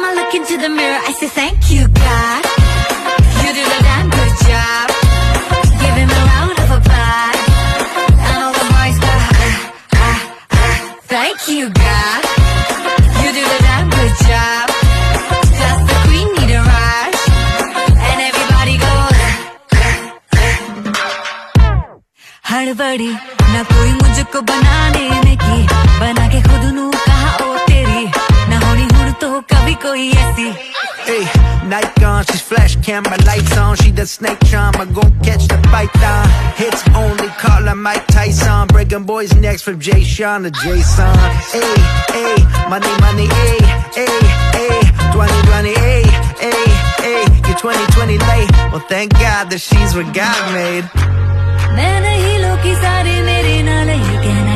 I look into the mirror, I say thank you, God. You did a damn good job. Give him a round of applause. And all the boys go, thank you, God. You did a damn good job. Just the queen need a rush. And everybody goes, हड़बड़ी ना कोई मुझको बनाने में की, बना के खुद नू कहा ओ तेरी, ना होनी हुड़ तो कभी कोई ऐसी. Hey, Nike on, she's flash camera lights on. She the snake charmer, gon' catch the python. Hits only, call her Mike Tyson. Breaking boys' necks from Jay Sean to Jason. Hey, hey, money, money, hey, hey, hey. 2020, hey, hey, hey. You're 2020 late. Well, thank God that she's what God made. मैं नहीं लोकी सारे मेरे नाल, you can